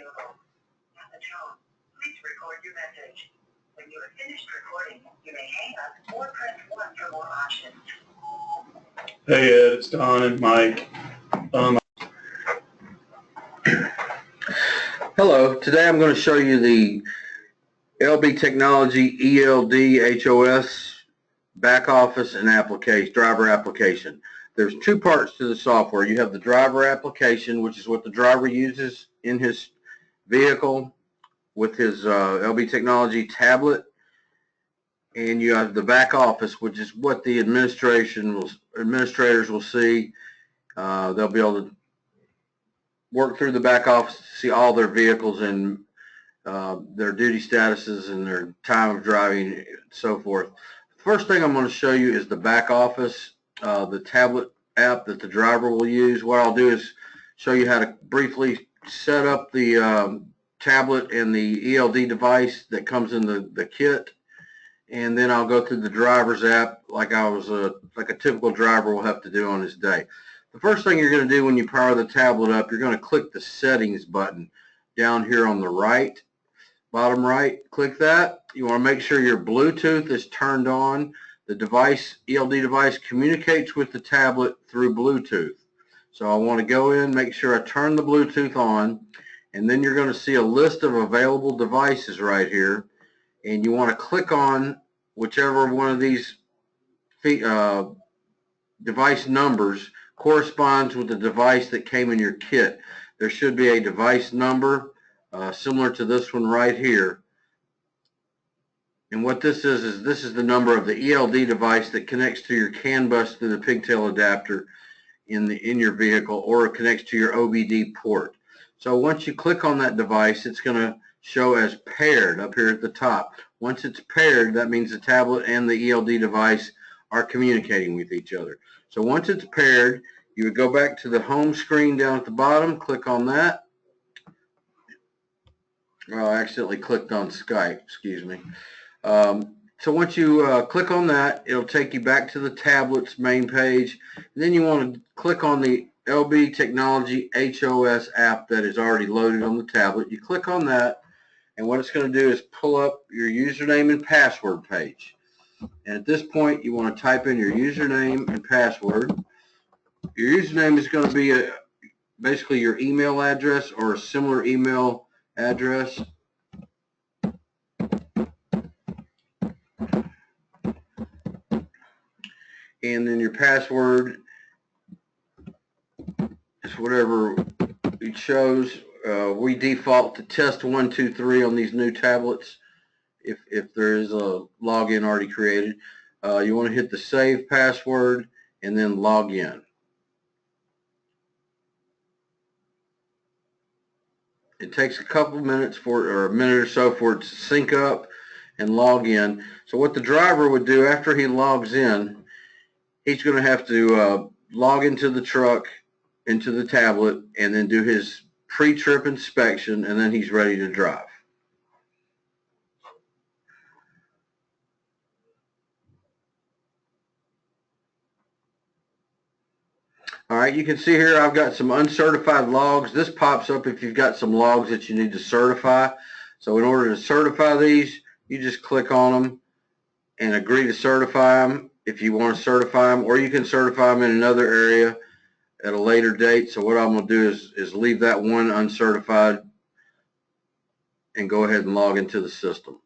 available. At the tone, please record your message. When you have finished recording, you may hang up or press 1 for more options. Hey Ed, it's Don and Mike. Hello, today I'm going to show you the LB Technology ELD HOS back office and application, driver application. There's two parts to the software. You have the driver application, which is what the driver uses in his vehicle with his LB Technology tablet, and you have the back office, which is what the administrators will see. They'll be able to work through the back office to see all their vehicles and their duty statuses and their time of driving and so forth. First thing I'm going to show you is the back office, the tablet app that the driver will use. What I'll do is show you how to briefly set up the tablet and the ELD device that comes in the kit, and then I'll go through the driver's app like a typical driver will have to do on his day. The first thing you're going to do when you power the tablet up, you're going to click the settings button down here on the right, bottom right. Click that. You want to make sure your Bluetooth is turned on. The device, ELD device, communicates with the tablet through Bluetooth. So I want to go in, make sure I turn the Bluetooth on, and then you're going to see a list of available devices right here, and you want to click on whichever one of these device numbers corresponds with the device that came in your kit. There should be a device number similar to this one right here. And what this is this is the number of the ELD device that connects to your CAN bus through the pigtail adapter in your vehicle, or it connects to your OBD port. So once you click on that device, it's going to show as paired up here at the top. Once it's paired, that means the tablet and the ELD device are communicating with each other. So once it's paired, you would go back to the home screen down at the bottom, click on that. Oh, I accidentally clicked on Skype, excuse me. So once you click on that, it'll take you back to the tablet's main page. And then you want to click on the LB Technology HOS app that is already loaded on the tablet. You click on that, and what it's going to do is pull up your username and password page. And at this point, you want to type in your username and password. Your username is going to be basically your email address or a similar email address. And then your password is whatever it shows. We default to test123 on these new tablets if there is a login already created. You want to hit the save password and then log in. It takes a couple minutes or a minute or so for it to sync up and log in. So what the driver would do after he logs in, he's going to have to log into the truck, into the tablet, and then do his pre-trip inspection, and then he's ready to drive. All right, you can see here I've got some uncertified logs. This pops up if you've got some logs that you need to certify. So in order to certify these, you just click on them and agree to certify them if you want to certify them, or you can certify them in another area at a later date. So what I'm going to do is leave that one uncertified and go ahead and log into the system.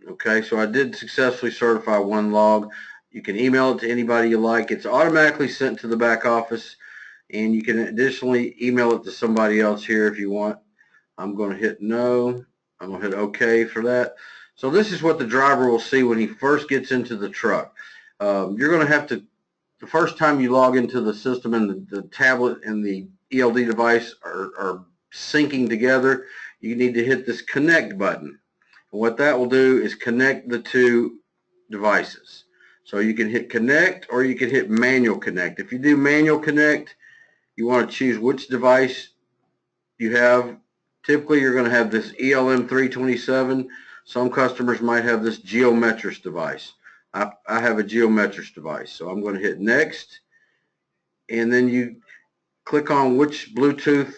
Okay, so I did successfully certify one log. You can email it to anybody you like. It's automatically sent to the back office, and you can additionally email it to somebody else here if you want. I'm going to hit no. I'm going to hit OK for that. So this is what the driver will see when he first gets into the truck. You're going to have to, the first time you log into the system and the tablet and the ELD device are syncing together, you need to hit this connect button. And what that will do is connect the two devices. So you can hit connect or you can hit manual connect. If you do manual connect, you want to choose which device you have. Typically you're going to have this ELM327. Some customers might have this Geometrics device. I have a Geometrics device, so I'm going to hit next, and then you click on which Bluetooth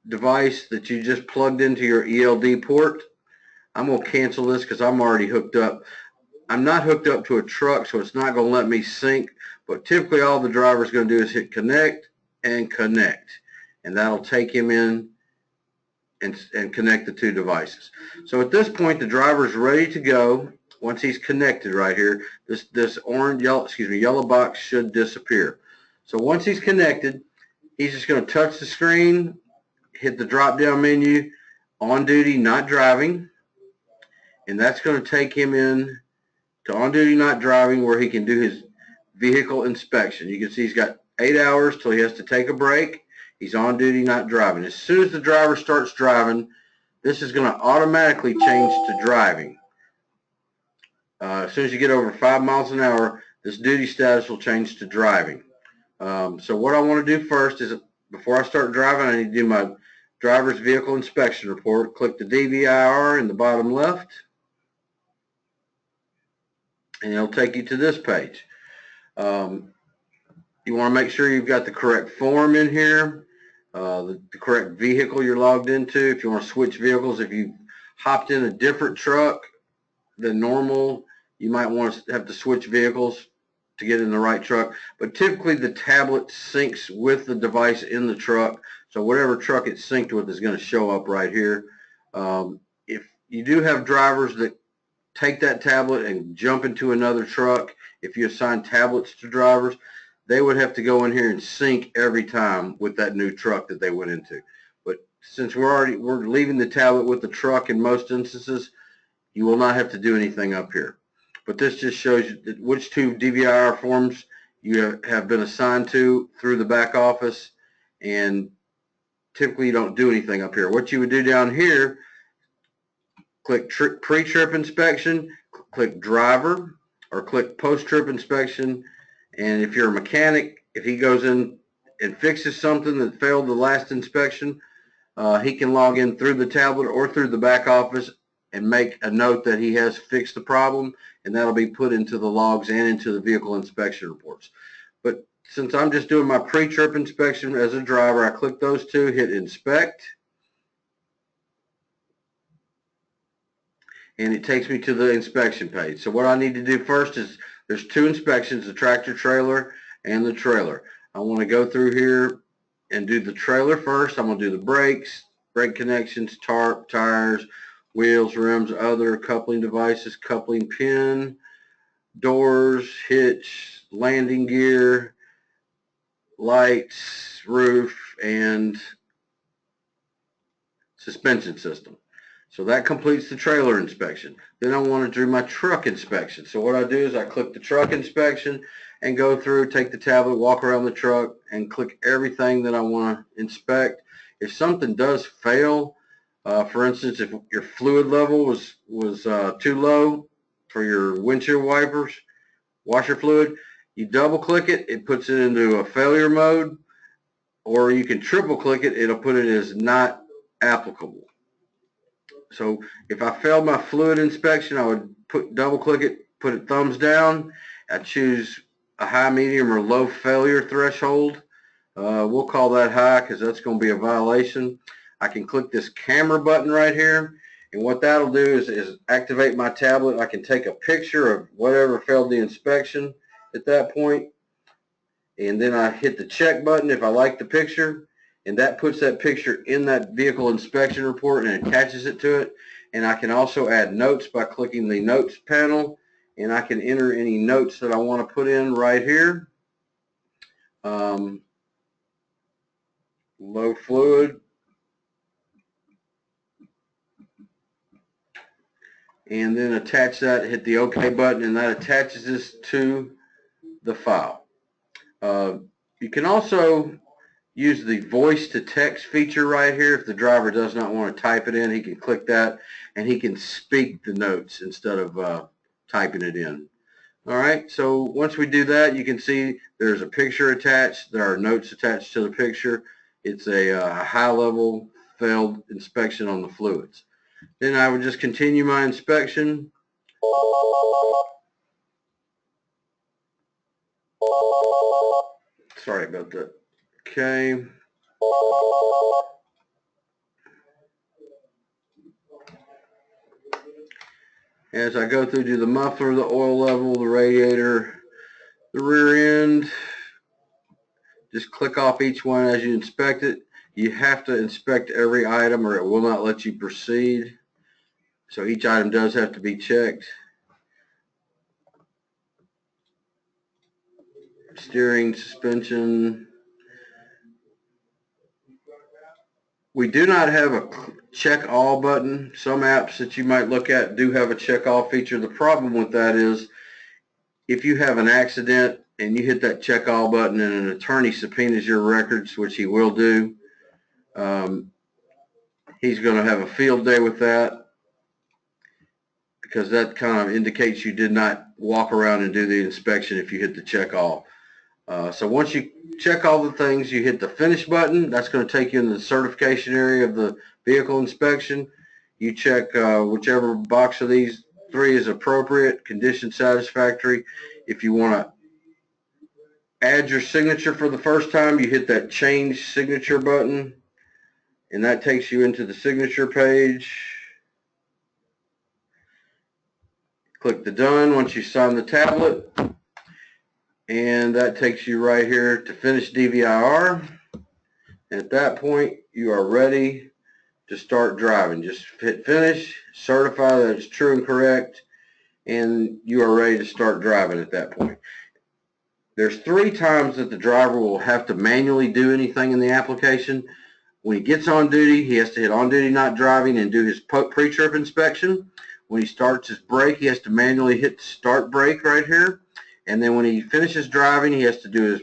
device that you just plugged into your ELD port. I'm going to cancel this because I'm already hooked up. I'm not hooked up to a truck, so it's not going to let me sync. But typically all the driver's going to do is hit connect and connect. And that'll take him in and connect the two devices. So at this point, the driver's ready to go. Once he's connected right here, this yellow box should disappear. So once he's connected, he's just going to touch the screen, hit the drop-down menu, on duty, not driving, and that's going to take him in to on duty, not driving, where he can do his vehicle inspection. You can see he's got 8 hours till he has to take a break. He's on duty, not driving. As soon as the driver starts driving, this is going to automatically change to driving. As soon as you get over 5 miles an hour, this duty status will change to driving. So what I want to do first is, before I start driving, I need to do my driver's vehicle inspection report. Click the DVIR in the bottom left, and it'll take you to this page. You want to make sure you've got the correct form in here, the correct vehicle you're logged into. If you want to switch vehicles, if you hopped in a different truck than normal, you might want to have to switch vehicles to get in the right truck. But typically the tablet syncs with the device in the truck, so whatever truck it's synced with is going to show up right here. If you do have drivers that take that tablet and jump into another truck, if you assign tablets to drivers, they would have to go in here and sync every time with that new truck that they went into. But since we're leaving the tablet with the truck in most instances, you will not have to do anything up here. But this just shows you which two DVIR forms you have been assigned to through the back office, and typically you don't do anything up here. What you would do down here, click pre-trip inspection, click driver, or click post-trip inspection, and if you're a mechanic, if he goes in and fixes something that failed the last inspection, he can log in through the tablet or through the back office and make a note that he has fixed the problem, and that'll be put into the logs and into the vehicle inspection reports. But since I'm just doing my pre-trip inspection as a driver, I click those two, hit inspect, and it takes me to the inspection page. So what I need to do first is, there's two inspections, the tractor trailer and the trailer. I want to go through here and do the trailer first. I'm going to do the brakes, brake connections, tarp, tires, wheels, rims, other coupling devices, coupling pin, doors, hitch, landing gear, lights, roof, and suspension system. So that completes the trailer inspection. Then I want to do my truck inspection. So what I do is I click the truck inspection and go through, take the tablet, walk around the truck, and click everything that I want to inspect. If something does fail, for instance, if your fluid level was too low for your windshield wipers, washer fluid, you double click it, it puts it into a failure mode, or you can triple click it, it'll put it as not applicable. So if I failed my fluid inspection, I would double click it, put it thumbs down. I choose a high, medium, or low failure threshold. We'll call that high because that's going to be a violation. I can click this camera button right here, and what that'll do is activate my tablet. I can take a picture of whatever failed the inspection at that point, and then I hit the check button if I like the picture, and that puts that picture in that vehicle inspection report and attaches it to it. And I can also add notes by clicking the notes panel, and I can enter any notes that I want to put in right here. Low fluid, and then attach that, hit the OK button, and that attaches this to the file. You can also use the voice to text feature right here. If the driver does not want to type it in, he can click that and he can speak the notes instead of typing it in. All right, so once we do that, you can see there's a picture attached. There are notes attached to the picture. It's a high-level failed inspection on the fluids. Then I would just continue my inspection. Sorry about that. Okay. As I go through to the muffler, the oil level, the radiator, the rear end, just click off each one as you inspect it. You have to inspect every item or it will not let you proceed. So each item does have to be checked. Steering, suspension. We do not have a check all button. Some apps that you might look at do have a check all feature. The problem with that is if you have an accident and you hit that check all button and an attorney subpoenas your records, which he will do, he's going to have a field day with that, because that kind of indicates you did not walk around and do the inspection if you hit the check all. So once you check all the things, you hit the finish button. That's going to take you in the certification area of the vehicle inspection. You check whichever box of these three is appropriate, condition satisfactory. If you want to add your signature for the first time, you hit that change signature button, and that takes you into the signature page. Click the done once you sign the tablet, and that takes you right here to finish DVIR. And at that point, you are ready to start driving. Just hit finish, certify that it's true and correct, and you are ready to start driving at that point. There's 3 times that the driver will have to manually do anything in the application. When he gets on duty, he has to hit on duty not driving and do his pre-trip inspection. When he starts his brake, he has to manually hit start brake right here. And then when he finishes driving, he has to do his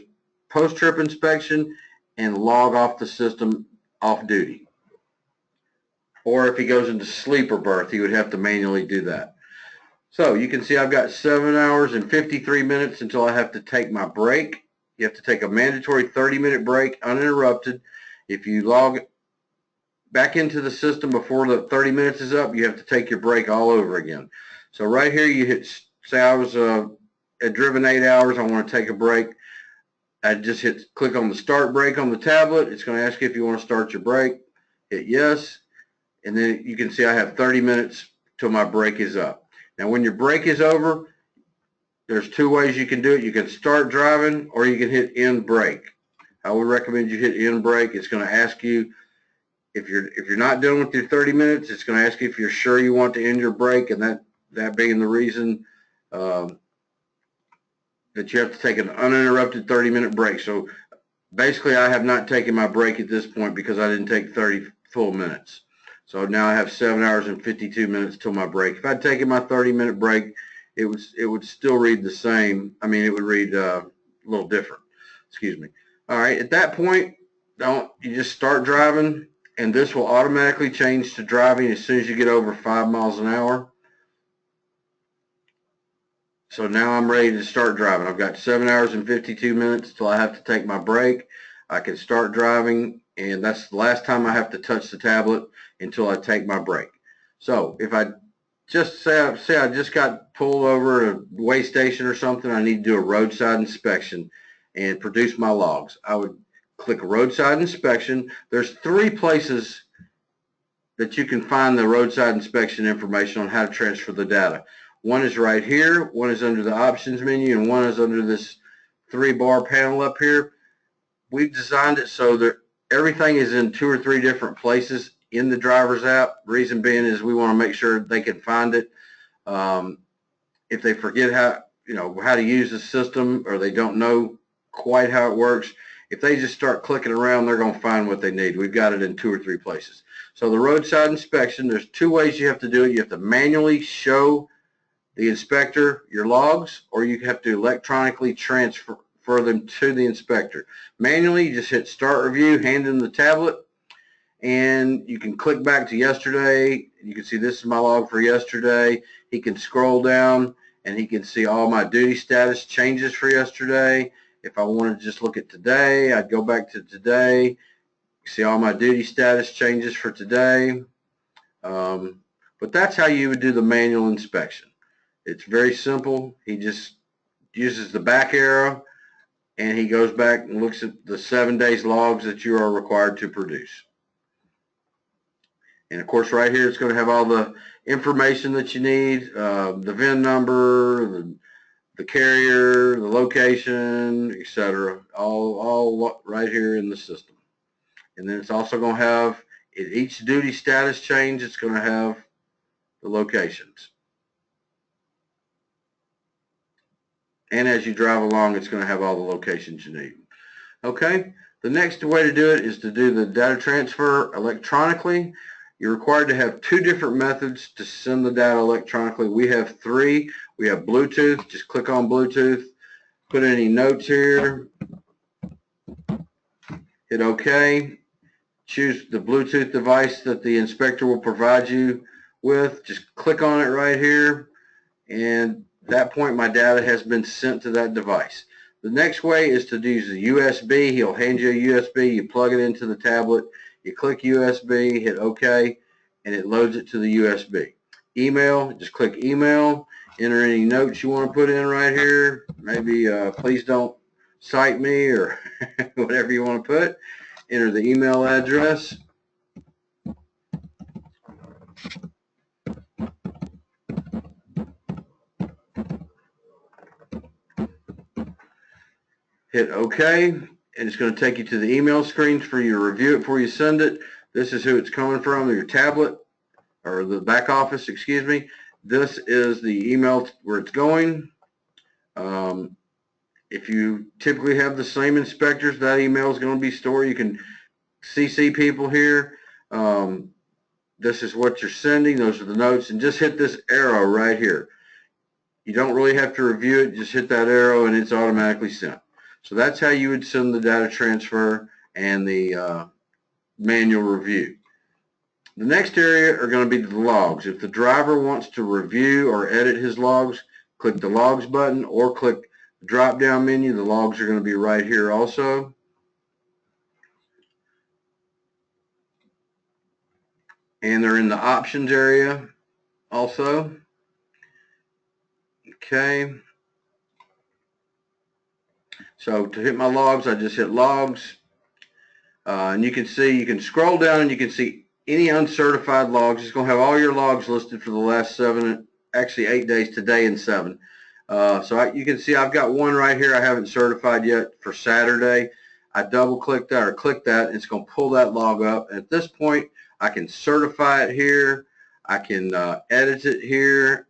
post-trip inspection and log off the system off duty. Or if he goes into sleeper berth, he would have to manually do that. So you can see I've got 7 hours and 53 minutes until I have to take my break. You have to take a mandatory 30-minute break uninterrupted. If you log back into the system before the 30 minutes is up, you have to take your break all over again. So right here you hit, say I was had driven 8 hours, I want to take a break. I just click on the start brake on the tablet. It's going to ask you if you want to start your brake. Hit yes, and then you can see I have 30 minutes till my brake is up. Now when your brake is over, there's 2 ways you can do it. You can start driving or you can hit end brake. I would recommend you hit end brake. It's going to ask you if you're not done with your 30 minutes, it's going to ask you if you're sure you want to end your brake, and that being the reason that you have to take an uninterrupted 30-minute break. So basically I have not taken my break at this point because I didn't take 30 full minutes. So now I have 7 hours and 52 minutes till my break. If I'd taken my 30-minute break, it would still read the same. I mean, it would read a little different. Excuse me. All right, at that point, you just start driving, and this will automatically change to driving as soon as you get over 5 miles an hour. So now I'm ready to start driving. I've got 7 hours and 52 minutes till I have to take my break. I can start driving, and that's the last time I have to touch the tablet until I take my break. So if I just say I just got pulled over at a way station or something, I need to do a roadside inspection and produce my logs. I would click roadside inspection. There's 3 places that you can find the roadside inspection information on how to transfer the data. One is right here, one is under the options menu, and one is under this 3-bar panel up here. We've designed it so that everything is in 2 or 3 different places in the driver's app. Reason being is we want to make sure they can find it. If they forget how to use the system, or they don't know quite how it works, if they just start clicking around, they're going to find what they need. We've got it in 2 or 3 places. So the roadside inspection, there's 2 ways you have to do it. You have to manually show the inspector your logs, or you have to electronically transfer them to the inspector. Manually, you just hit start review, hand in the tablet, and you can click back to yesterday. You can see this is my log for yesterday. He can scroll down and he can see all my duty status changes for yesterday. If I wanted to just look at today, I'd go back to today, see all my duty status changes for today. But that's how you would do the manual inspection. It's very simple. He just uses the back arrow and he goes back and looks at the 7 days logs that you are required to produce. And of course, right here, it's going to have all the information that you need, the VIN number, the carrier, the location, etc. All right here in the system. And then it's also going to have, at each duty status change, it's going to have the locations. And as you drive along, it's going to have all the locations you need. Okay, the next way to do it is to do the data transfer electronically. You're required to have 2 different methods to send the data electronically. We have 3. We have Bluetooth. Just click on Bluetooth. Put any notes here. Hit OK. Choose the Bluetooth device that the inspector will provide you with. Just click on it right here. And at that point, my data has been sent to that device. The next way is to use the USB. He'll hand you a USB. You plug it into the tablet. You click USB, hit OK, and it loads it to the USB. Email, just click email. Enter any notes you want to put in right here. Maybe please don't cite me or whatever you want to put. Enter the email address. Hit OK, and it's going to take you to the email screen for you to review it before you send it. This is who it's coming from, your tablet, or the back office, excuse me. This is the email where it's going. If you typically have the same inspectors, that email is going to be stored. You can CC people here. This is what you're sending. Those are the notes. And just hit this arrow right here. You don't really have to review it. Just hit that arrow and it's automatically sent. So that's how you would send the data transfer and the manual review. The next area are going to be the logs. If the driver wants to review or edit his logs, click the logs button or click the drop down menu. The logs are going to be right here also. And they're in the options area also. Okay. So to hit my logs, I just hit logs. And you can see, you can scroll down and you can see any uncertified logs. It's going to have all your logs listed for the last 8 days, today and 7. You can see I've got one right here I haven't certified yet for Saturday. I double click that or click that and it's going to pull that log up. And at this point, I can certify it here. I can edit it here.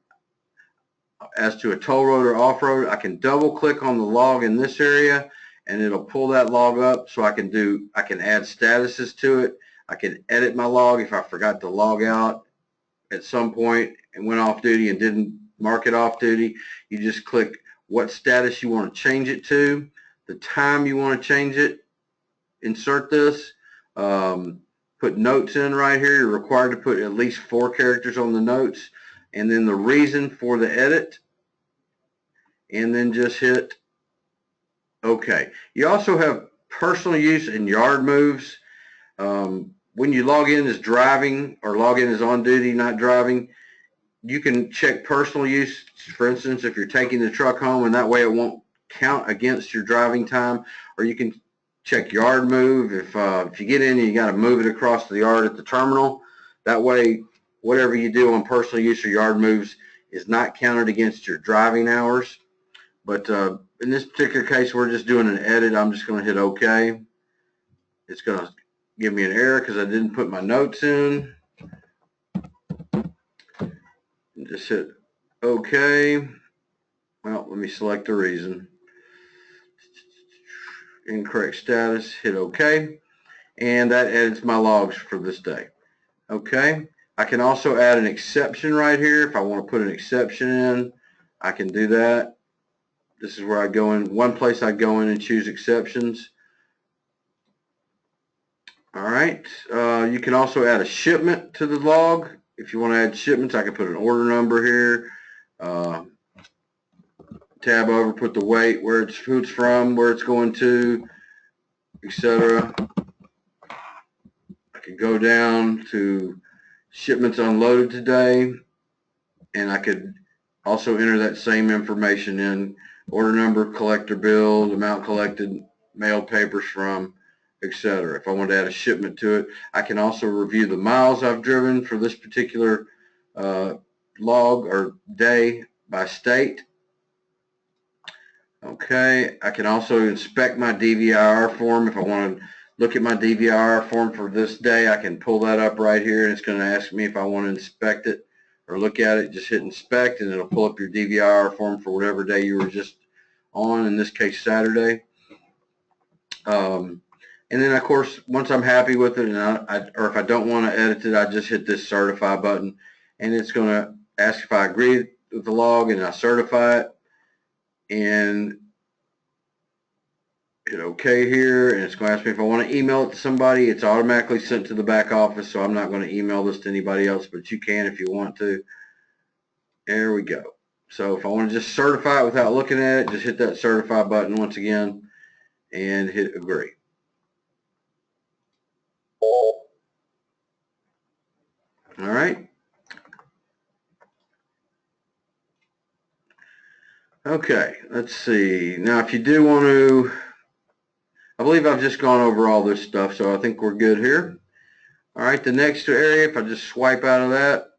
As to a toll road or off-road, I can double click on the log in this area and it'll pull that log up so I can add statuses to it. I can edit my log if I forgot to log out at some point and went off duty and didn't mark it off duty. You just click what status you want to change it to, the time you want to change it, insert this, put notes in right here. You're required to put at least 4 characters on the notes, and then the reason for the edit, and then just hit OK. You also have personal use and yard moves. When you log in as driving or log in as on duty, not driving, you can check personal use, for instance, if you're taking the truck home, and that way it won't count against your driving time. Or you can check yard move if you get in and you got to move it across the yard at the terminal. That way, whatever you do on personal use or yard moves is not counted against your driving hours. But in this particular case, we're just doing an edit. I'm just going to hit OK. It's going to give me an error because I didn't put my notes in. And just hit OK. Well, let me select the reason. Incorrect status. Hit OK. And that edits my logs for this day. Okay. I can also add an exception right here. If I want to put an exception in, I can do that. This is where I go in. One place I go in and choose exceptions. All right. You can also add a shipment to the log. If you want to add shipments, I can put an order number here. Tab over, put the weight, who it's from, where it's going to, etc. I could go down to shipments unloaded today, and I could also enter that same information in: order number, collector bill, amount collected, mailed papers from, etc. If I want to add a shipment to it, I can also review the miles I've driven for this particular log or day by state. Okay, I can also inspect my DVIR form. If I want to look at my DVIR form for this day, I can pull that up right here, and it's going to ask me if I want to inspect it or look at it. Just hit inspect, and it'll pull up your DVIR form for whatever day you were just on, in this case Saturday. And then, of course, once I'm happy with it, and or if I don't want to edit it, I just hit this certify button, and it's going to ask if I agree with the log, and I certify it, and hit OK here, and it's going to ask me if I want to email it to somebody. It's automatically sent to the back office, so I'm not going to email this to anybody else, but you can if you want to. There we go. So if I want to just certify it without looking at it, just hit that certify button once again and hit agree. All right. Okay, let's see. Now, if you do want to, I believe I've just gone over all this stuff, so I think we're good here. All right, the next area, if I just swipe out of that,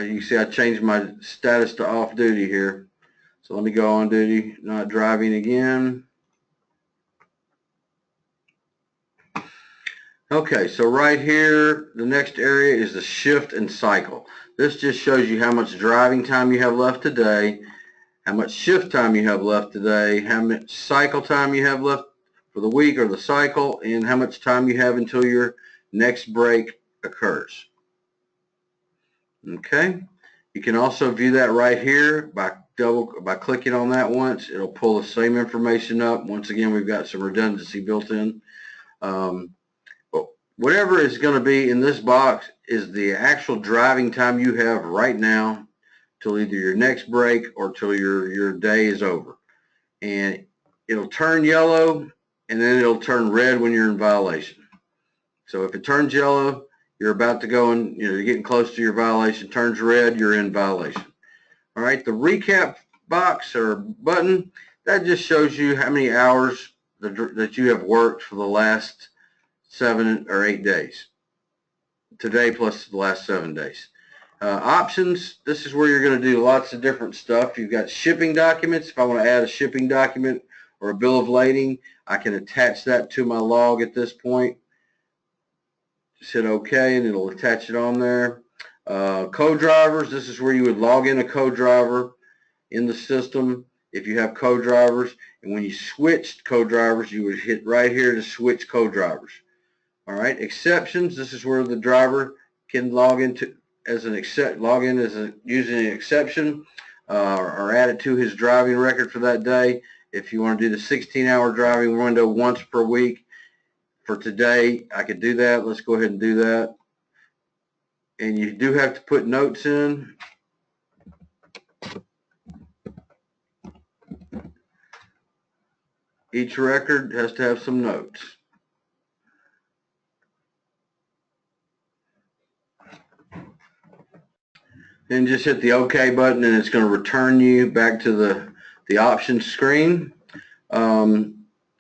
you see I changed my status to off duty here. So let me go on duty, not driving again. Okay, so right here, the next area is the shift and cycle. This just shows you how much driving time you have left today, how much shift time you have left today, how much cycle time you have left for the week or the cycle, and how much time you have until your next break occurs. Okay, you can also view that right here by clicking on that once. It'll pull the same information up. Once again, we've got some redundancy built in. Whatever is going to be in this box is the actual driving time you have right now till either your next break or till your day is over. And it'll turn yellow, and then it'll turn red when you're in violation. So if it turns yellow, you're about to go and you're getting close to your violation. Turns red, you're in violation. All right, the recap box or button, that just shows you how many hours that you have worked for the last 7 or 8 days. Today plus the last 7 days. Options, this is where you're going to do lots of different stuff. You've got shipping documents. If I want to add a shipping document or a bill of lading, I can attach that to my log at this point. Just hit OK and it'll attach it on there. Co-drivers, this is where you would log in a co-driver in the system if you have co-drivers. And when you switched co-drivers, you would hit right here to switch co-drivers. All right, exceptions, this is where the driver can log into as an using an exception or add it to his driving record for that day. If you want to do the 16-hour driving window once per week for today, I could do that. Let's go ahead and do that. And you do have to put notes in. Each record has to have some notes. Then just hit the OK button, and it's going to return you back to the options screen. Now,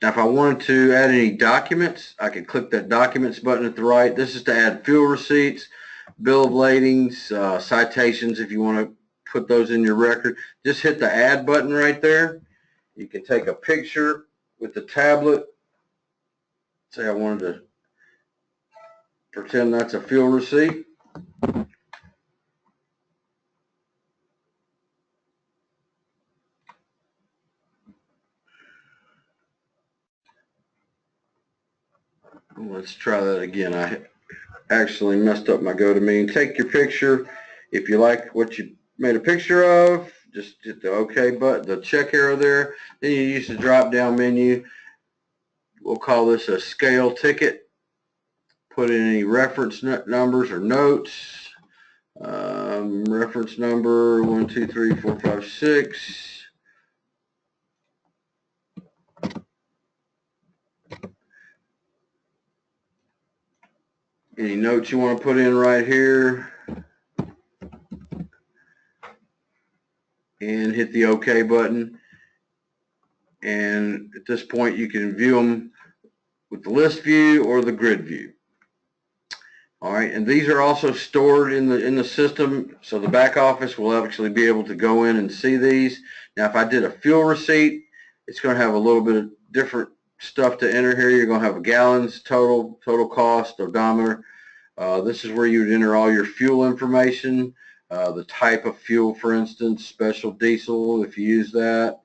if I wanted to add any documents, I could click that documents button at the right. This is to add fuel receipts, bill of ladings, citations if you want to put those in your record. Just hit the add button right there. You can take a picture with the tablet. Say I wanted to pretend that's a fuel receipt. Let's try that again. I actually messed up my GoToMeeting. Take your picture. If you like what you made a picture of, just hit the OK button, the check arrow there. Then you use the drop-down menu. We'll call this a scale ticket. Put in any reference numbers or notes. Reference number 1, 2, 3, 4, 5, 6. Any notes you want to put in right here. And hit the OK button. And at this point, you can view them with the list view or the grid view. All right, and these are also stored in the system, so the back office will actually be able to go in and see these. Now, if I did a fuel receipt, it's going to have a little bit of different stuff to enter here. You're going to have a gallons, total cost, odometer. This is where you would enter all your fuel information, the type of fuel, for instance, special diesel if you use that,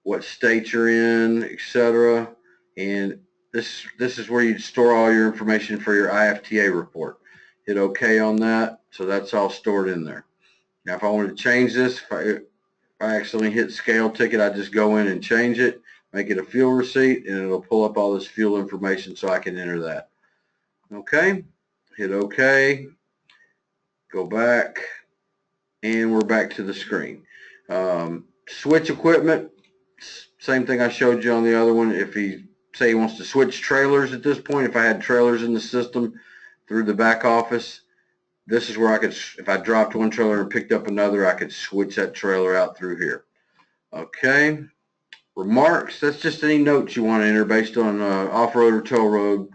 what state you're in, etc. And this is where you'd store all your information for your IFTA report. Hit OK on that, so that's all stored in there. Now, if I wanted to change this, if I accidentally hit scale ticket, I just go in and change it, make it a fuel receipt, and it'll pull up all this fuel information so I can enter that. Okay, hit OK, go back, and we're back to the screen. Switch equipment, same thing I showed you on the other one. If he say he wants to switch trailers at this point, if I had trailers in the system through the back office, this is where I could, if I dropped one trailer and picked up another, I could switch that trailer out through here. Okay, remarks, that's just any notes you want to enter based on off-road or tow road,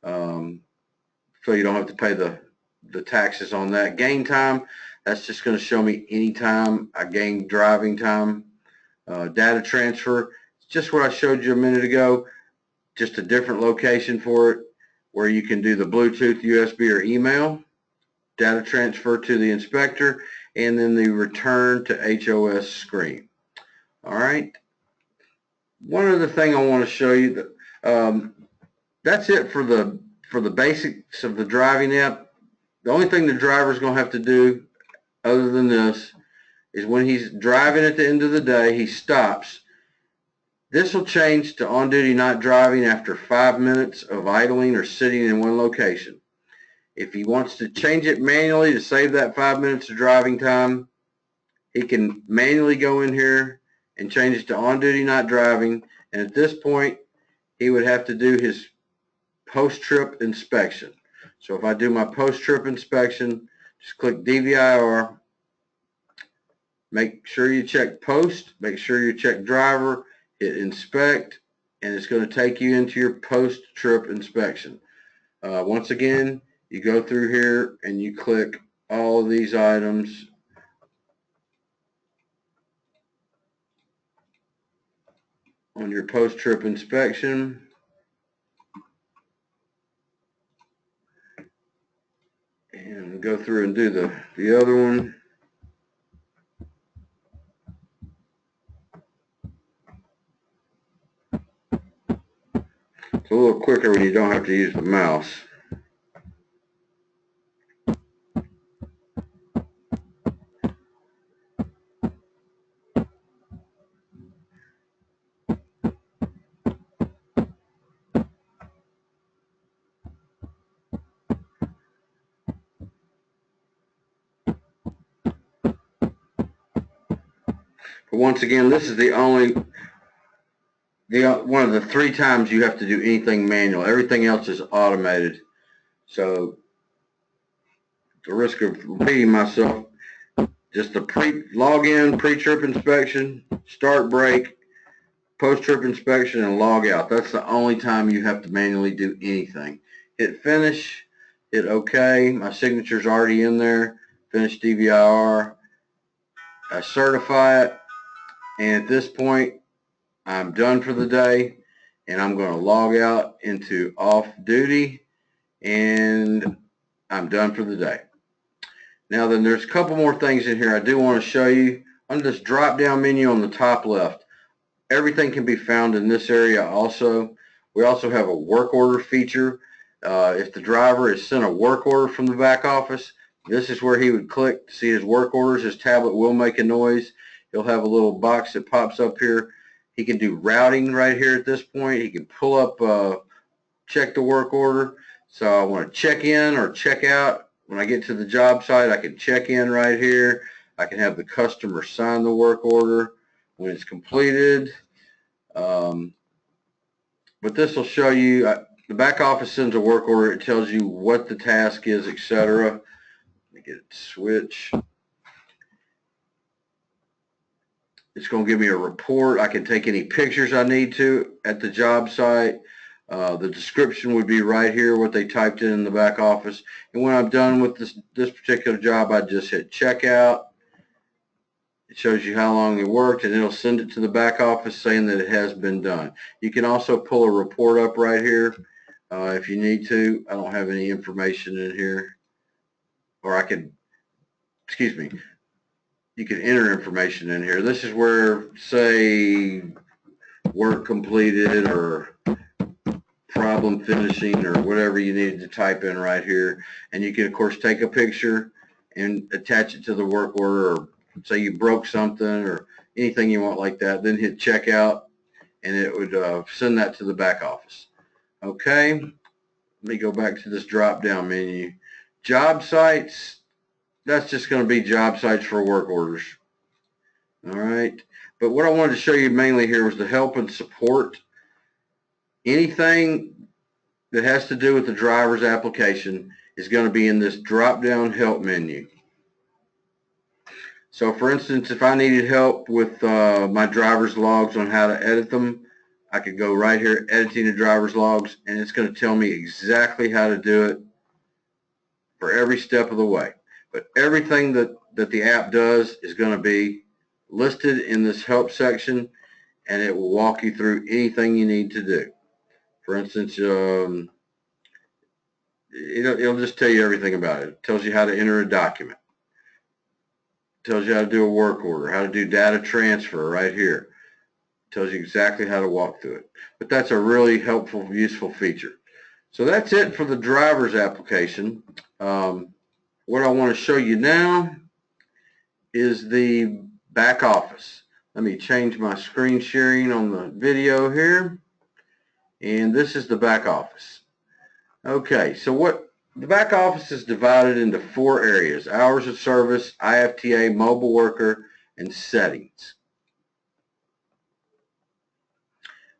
so you don't have to pay the taxes on that. Gain time, that's just going to show me any time I gain driving time. Data transfer, just what I showed you a minute ago, just a different location for it where you can do the Bluetooth, USB, or email. Data transfer to the inspector, and then the return to HOS screen. All right. One other thing I want to show you, that's it for the basics of the driving app. The only thing the driver is going to have to do other than this is when he's driving at the end of the day, he stops. This will change to on duty not driving after 5 minutes of idling or sitting in one location. If he wants to change it manually to save that 5 minutes of driving time, he can manually go in here and change it to on duty not driving, and at this point he would have to do his post-trip inspection. So if I do my post-trip inspection, just click DVIR, make sure you check post, make sure you check driver, hit inspect, and it's going to take you into your post-trip inspection. Once again, you go through here and you click all of these items. On your post-trip inspection. And go through and do the other one. It's a little quicker when you don't have to use the mouse. But once again, this is the only one of the 3 times you have to do anything manual. Everything else is automated. So, at the risk of repeating myself, just the log-in, pre-trip inspection, start break, post-trip inspection, and log out. That's the only time you have to manually do anything. Hit finish, hit OK. My signature's already in there. Finish DVIR. I certify it, and at this point, I'm done for the day, and I'm going to log out into off duty, and I'm done for the day. Now then, there's a couple more things in here I do want to show you. On this drop down menu on the top left, everything can be found in this area also. We also have a work order feature. If the driver is sent a work order from the back office, this is where he would click to see his work orders. His tablet will make a noise. He'll have a little box that pops up here. He can do routing right here at this point. He can pull up, check the work order. So I want to check in or check out. When I get to the job site, I can check in right here. I can have the customer sign the work order when it's completed. But this will show you, the back office sends a work order. It tells you what the task is, etc. Let me get it to switch. It's going to give me a report. I can take any pictures I need to at the job site. The description would be right here, what they typed in the back office. And when I'm done with this particular job, I just hit checkout. It shows you how long it worked, and it'll send it to the back office saying that it has been done. You can also pull a report up right here if you need to. I don't have any information in here. Or I could, excuse me, you can enter information in here. This is where, say, work completed or problem finishing or whatever you needed to type in right here. And you can, of course, take a picture and attach it to the work order, or say you broke something or anything you want like that. Then hit checkout, and it would send that to the back office. Okay, let me go back to this drop-down menu. Job sites, that's just going to be job sites for work orders. All right, but what I wanted to show you mainly here was the help and support. Anything that has to do with the driver's application is going to be in this drop-down help menu. So for instance, if I needed help with my driver's logs on how to edit them, I could go right here, editing the driver's logs, and it's going to tell me exactly how to do it for every step of the way. But everything that the app does is going to be listed in this help section, and it will walk you through anything you need to do. For instance, it'll just tell you everything about it. It tells you how to enter a document. It tells you how to do a work order, how to do data transfer right here. It tells you exactly how to walk through it. But that's a really helpful, useful feature. So that's it for the driver's application. What I want to show you now is the back office. Let me change my screen sharing on the video here. And this is the back office. Okay, so what the back office is divided into 4 areas: hours of service, IFTA, mobile worker, and settings.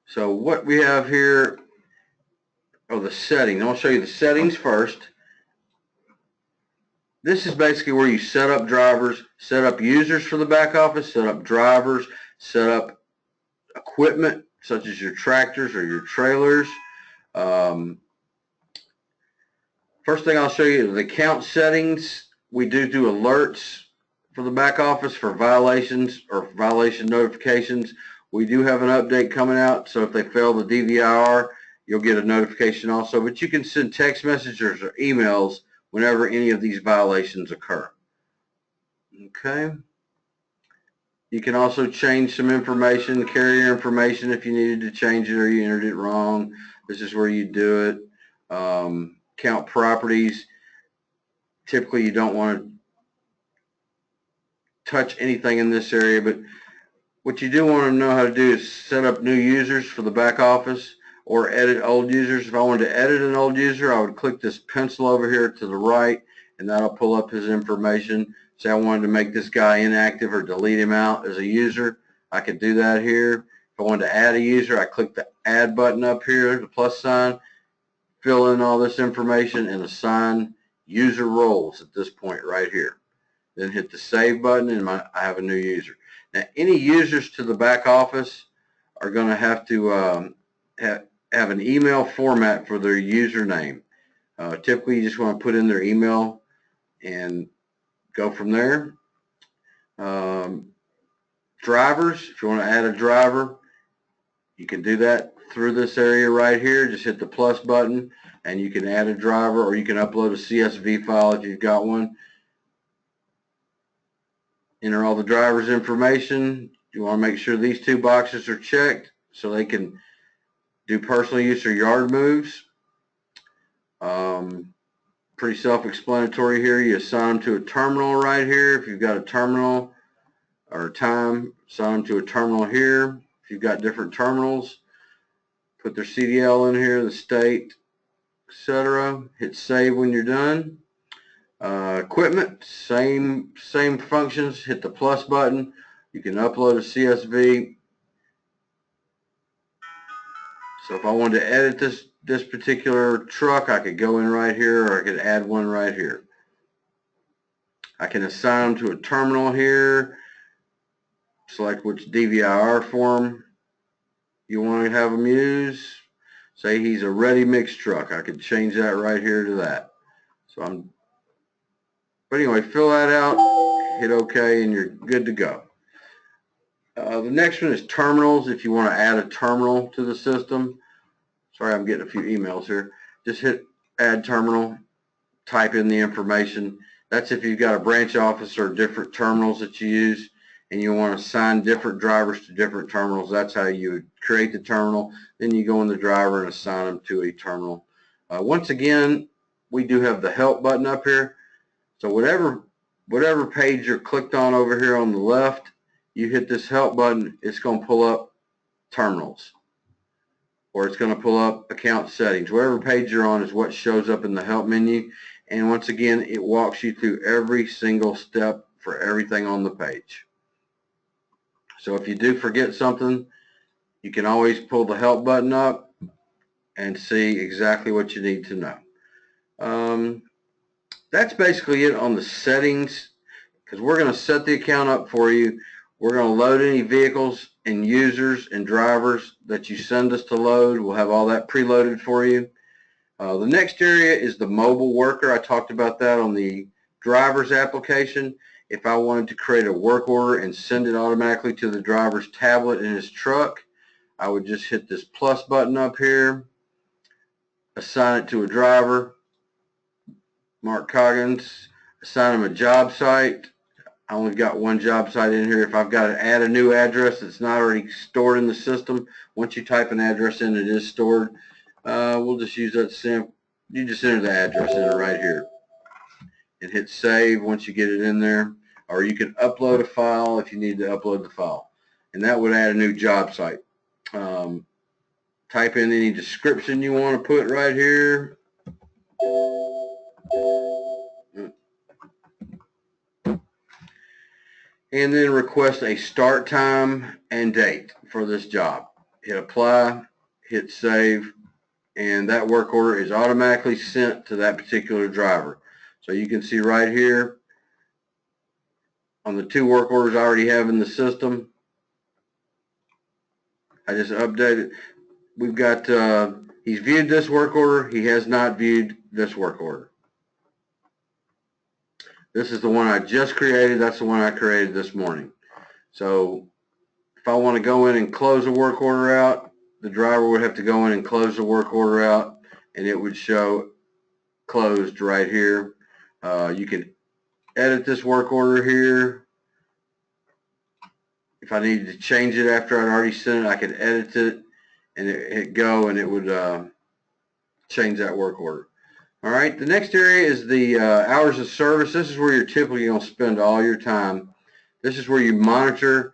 So what we have here are the settings. I'll show you the settings first. This is basically where you set up drivers, set up users for the back office, set up drivers, set up equipment such as your tractors or your trailers. First thing I'll show you is the account settings. We do alerts for the back office for violations or violation notifications. We do have an update coming out, so if they fail the DVIR, you'll get a notification also. But you can send text messages or emails whenever any of these violations occur. Okay. You can also change some information, carrier information, if you needed to change it or you entered it wrong. This is where you do it. Count properties. Typically you don't want to touch anything in this area, but what you do want to know how to do is set up new users for the back office or edit old users. If I wanted to edit an old user, I would click this pencil over here to the right, and that'll pull up his information. Say I wanted to make this guy inactive or delete him out as a user, I could do that here. If I wanted to add a user, I click the add button up here, the plus sign, fill in all this information, and assign user roles at this point right here. Then hit the save button, and I have a new user. Now, any users to the back office are going to have to have an email format for their username. Typically, you just want to put in their email and go from there. Drivers, if you want to add a driver, you can do that through this area right here. Just hit the plus button, and you can add a driver, or you can upload a CSV file if you've got one. Enter all the driver's information. You want to make sure these 2 boxes are checked so they can do personal use or yard moves. Pretty self-explanatory here. You assign them to a terminal right here. If you've got a terminal or time, assign them to a terminal here. If you've got different terminals, put their CDL in here, the state, etc. Hit save when you're done. Equipment, same functions. Hit the plus button. You can upload a CSV. So if I wanted to edit this particular truck, I could go in right here, or I could add one right here. I can assign them to a terminal here. select which DVIR form you want to have them use. Say he's a ready mix truck. I could change that right here to that. But anyway, fill that out, hit OK, and you're good to go. The next one is terminals. If you want to add a terminal to the system. Sorry, I'm getting a few emails here. Just hit add terminal, type in the information. That's if you've got a branch office or different terminals that you use and you want to assign different drivers to different terminals. That's how you would create the terminal. Then you go in the driver and assign them to a terminal. Once again, we do have the help button up here. So whatever page you're clicked on over here on the left, you hit this help button, it's going to pull up terminals. Or it's going to pull up account settings. Whatever page you're on is what shows up in the help menu. And once again, it walks you through every single step for everything on the page. So if you do forget something, you can always pull the help button up and see exactly what you need to know. That's basically it on the settings, because we're going to set the account up for you. We're going to load any vehicles and users and drivers that you send us to load. We'll have all that preloaded for you. The next area is the mobile worker. I talked about that on the driver's application. If I wanted to create a work order and send it automatically to the driver's tablet in his truck, I would just hit this plus button up here, assign it to a driver, Mark Coggins, assign him a job site. I only got one job site in here. If I've got to add a new address that's not already stored in the system, once you type an address in, it is stored. We'll just use that same. You just enter the address in it right here and hit save once you get it in there. Or you can upload a file if you need to upload the file. And that would add a new job site. Type in any description you want to put right here. And then request a start time and date for this job. Hit apply, hit save, and that work order is automatically sent to that particular driver. So you can see right here on the two work orders I already have in the system, I just updated. We've got, he's viewed this work order, he has not viewed this work order. This is the one I just created. That's the one I created this morning. So if I want to go in and close a work order out, the driver would have to go in and close the work order out, and it would show closed right here. You can edit this work order here. If I needed to change it after I'd already sent it, I could edit it and hit go, and it would change that work order. All right, the next area is the hours of service. This is where you're typically going to spend all your time. This is where you monitor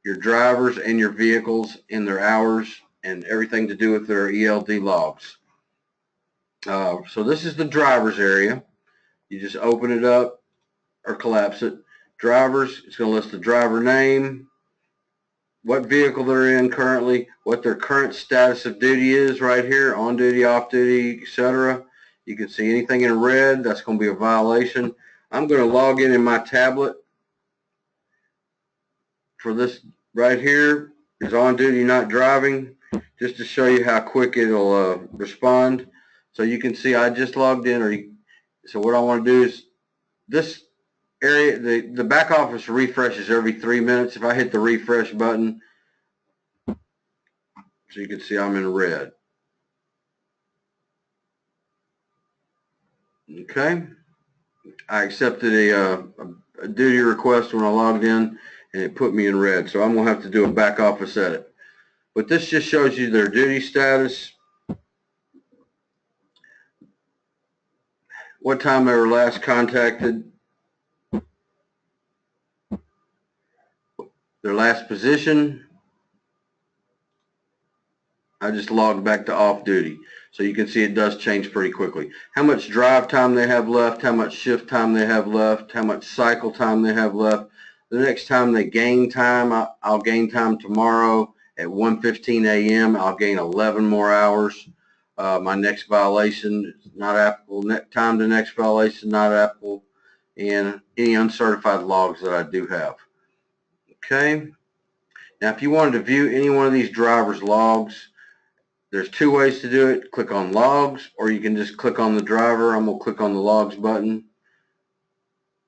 your drivers and your vehicles in their hours and everything to do with their ELD logs. So this is the drivers area. You just open it up or collapse it. Drivers, it's going to list the driver name, what vehicle they're in currently, what their current status of duty is right here, on duty, off duty, etc. You can see anything in red, that's going to be a violation. I'm going to log in my tablet for this right here. Is on duty, not driving, just to show you how quick it'll respond. So you can see I just logged in. So what I want to do is this area, the back office refreshes every 3 minutes. If I hit the refresh button, so you can see I'm in red. Okay, I accepted a duty request when I logged in, and it put me in red. So I'm going to have to do a back office edit. But this just shows you their duty status, what time they were last contacted, their last position. I just logged back to off duty. So you can see it does change pretty quickly. How much drive time they have left, how much shift time they have left, how much cycle time they have left. The next time they gain time, I'll gain time tomorrow at 1:15 a.m. I'll gain 11 more hours. My next violation is not applicable. Time to next violation, not applicable. And any uncertified logs that I do have. Okay. Now, if you wanted to view any one of these driver's logs, there's two ways to do it. Click on logs, or you can just click on the driver. I'm going to click on the logs button.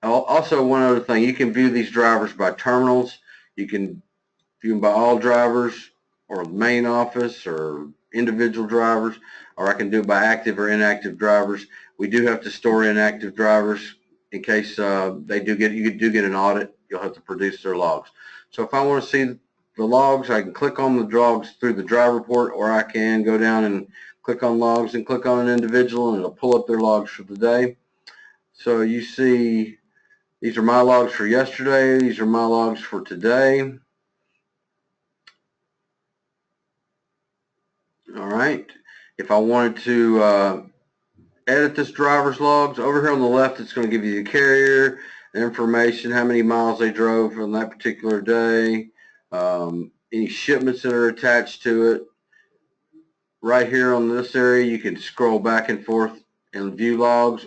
Also, one other thing, you can view these drivers by terminals. You can view them by all drivers, or the main office, or individual drivers, or I can do it by active or inactive drivers. We do have to store inactive drivers in case you do get an audit. You'll have to produce their logs. So if I want to see the logs, I can click on the logs through the driver report, or I can go down and click on logs and click on an individual, and it'll pull up their logs for the day. So you see, these are my logs for yesterday. These are my logs for today. All right. If I wanted to edit this driver's logs, over here on the left, it's going to give you the carrier, the information, how many miles they drove on that particular day, any shipments that are attached to it. Right here on this area, you can scroll back and forth and view logs.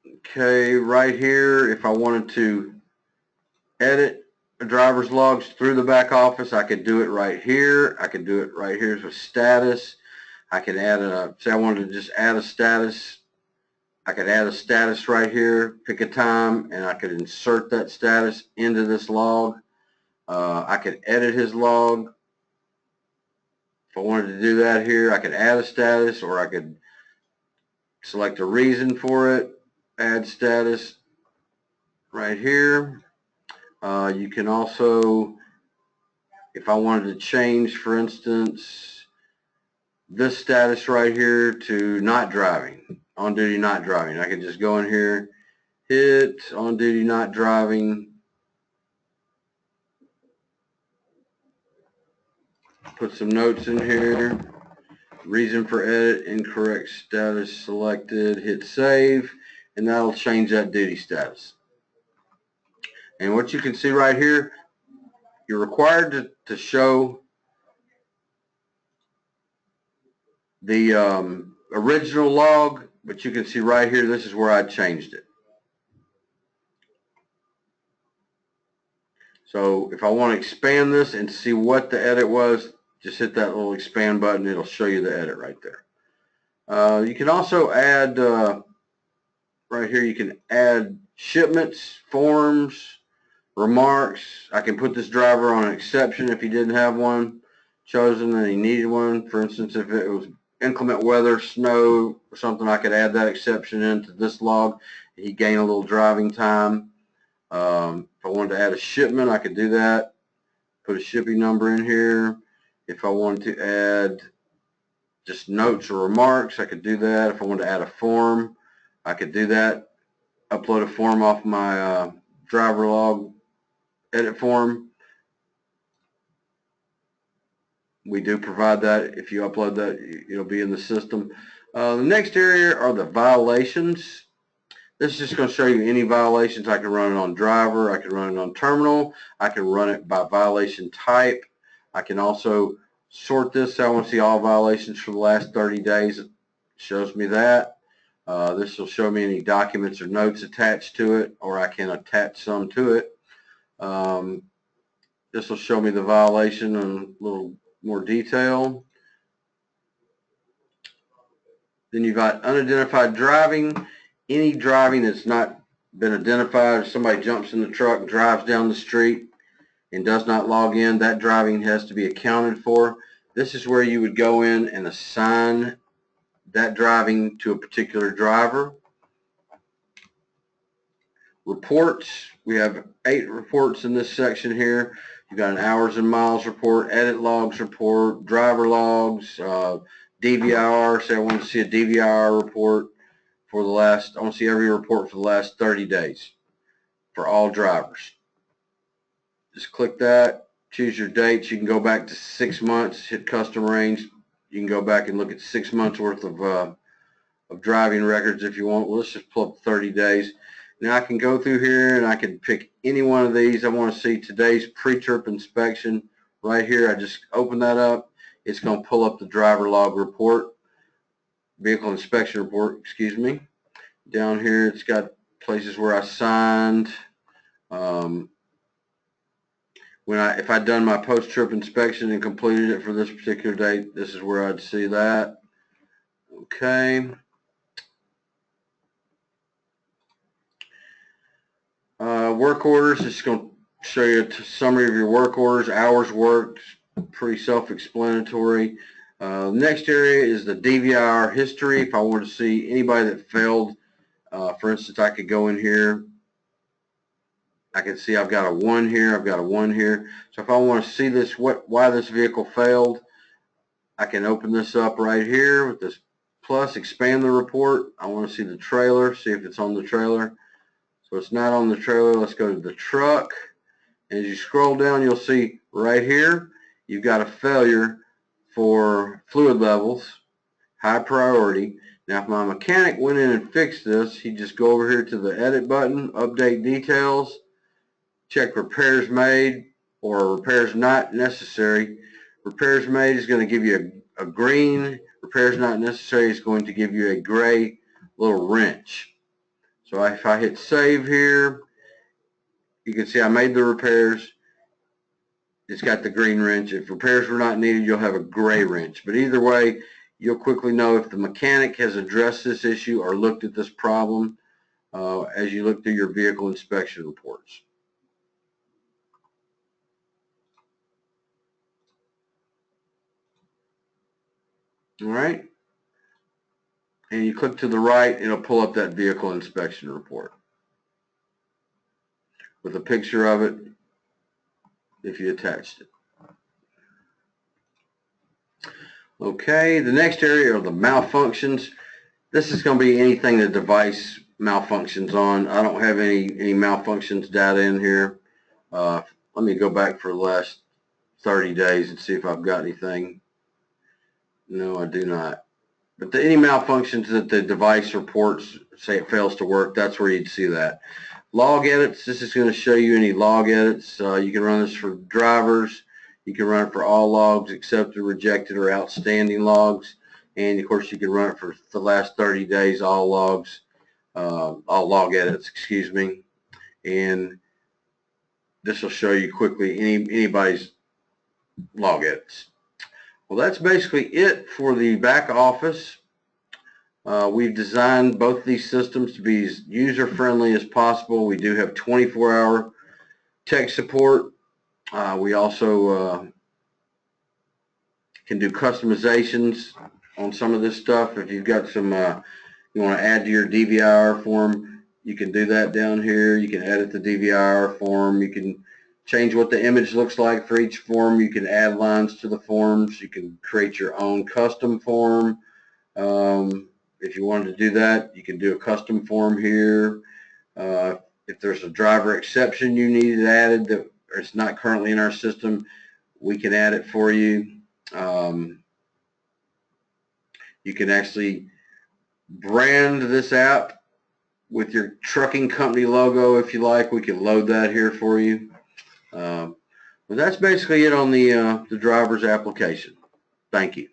Okay, right here, if I wanted to edit a driver's logs through the back office, I could do it right here. I could do it right here with status. I can add say I wanted to just add a status. I could add a status right here, pick a time, and I could insert that status into this log. I could edit his log. If I wanted to do that here, I could add a status, or I could select a reason for it, add status right here. You can also, if I wanted to change, for instance, this status right here to not driving, on duty not driving, I could just go in here, hit on duty not driving, put some notes in here, reason for edit, incorrect status selected, hit save, and that'll change that duty status. And what you can see right here, you're required to show the original log, but you can see right here, this is where I changed it. So if I want to expand this and see what the edit was, just hit that little expand button. It'll show you the edit right there. You can also add, right here, you can add shipments, forms, remarks. I can put this driver on an exception if he didn't have one chosen and he needed one. For instance, if it was inclement weather, snow, or something, I could add that exception into this log. He gained a little driving time. If I wanted to add a shipment, I could do that. Put a shipping number in here. If I wanted to add just notes or remarks, I could do that. If I wanted to add a form, I could do that. Upload a form off my driver log edit form. We do provide that. If you upload that, it'll be in the system. The next area are the violations. This is just going to show you any violations. I can run it on driver. I can run it on terminal. I can run it by violation type. I can also sort this. So I want to see all violations for the last 30 days. It shows me that. This will show me any documents or notes attached to it, or I can attach some to it. This will show me the violation in a little more detail. Then you've got unidentified driving. Any driving that's not been identified, if somebody jumps in the truck, drives down the street, and does not log in, that driving has to be accounted for. This is where you would go in and assign that driving to a particular driver. Reports, we have 8 reports in this section here. You've got an hours and miles report, edit logs report, driver logs, DVR. Say I want to see a DVR report for the last, I want to see every report for the last 30 days for all drivers. Just click that, choose your dates. You can go back to 6 months, hit custom range. You can go back and look at 6 months worth of driving records if you want. Well, let's just pull up 30 days. Now I can go through here and I can pick any one of these. I want to see today's pre-trip inspection right here. I just open that up. It's going to pull up the driver log report, vehicle inspection report, excuse me. Down here it's got places where I signed. If I'd done my post-trip inspection and completed it for this particular date, this is where I'd see that. Okay. Work orders, it's going to show you a summary of your work orders, hours worked, pretty self-explanatory. Next area is the DVR history. If I want to see anybody that failed, for instance, I could go in here. I can see I've got a 1 here, I've got a 1 here. So if I want to see this, why this vehicle failed, I can open this up right here with this plus, expand the report. I want to see the trailer, see if it's on the trailer. So it's not on the trailer. Let's go to the truck. And as you scroll down, you'll see right here, you've got a failure for fluid levels, high priority. Now, if my mechanic went in and fixed this, he'd just go over here to the edit button, update details, check repairs made or repairs not necessary. Repairs made is going to give you a green. Repairs not necessary is going to give you a gray little wrench. So if I hit save here, you can see I made the repairs. It's got the green wrench. If repairs were not needed, you'll have a gray wrench. But either way, you'll quickly know if the mechanic has addressed this issue or looked at this problem as you look through your vehicle inspection reports. All right. And you click to the right, it'll pull up that vehicle inspection report with a picture of it if you attached it. Okay, the next area are the malfunctions. This is going to be anything the device malfunctions on. I don't have any malfunctions data in here. Let me go back for the last 30 days and see if I've got anything. No, I do not. But any malfunctions that the device reports, say it fails to work, that's where you'd see that. Log edits, this is going to show you any log edits. You can run this for drivers. You can run it for all logs, accepted, rejected, or outstanding logs. And of course, you can run it for the last 30 days, all logs, all log edits, excuse me. And this will show you quickly anybody's log edits. Well, that's basically it for the back office. We've designed both these systems to be as user-friendly as possible. We do have 24-hour tech support. We also can do customizations on some of this stuff. If you've got some you want to add to your DVR form, you can do that down here. You can edit the DVR form. You can change what the image looks like for each form. You can add lines to the forms. You can create your own custom form. If you wanted to do that, you can do a custom form here. If there's a driver exception you needed added that it's not currently in our system, we can add it for you. You can actually brand this app with your trucking company logo if you like. We can load that here for you. But that's basically it on the driver's application. Thank you.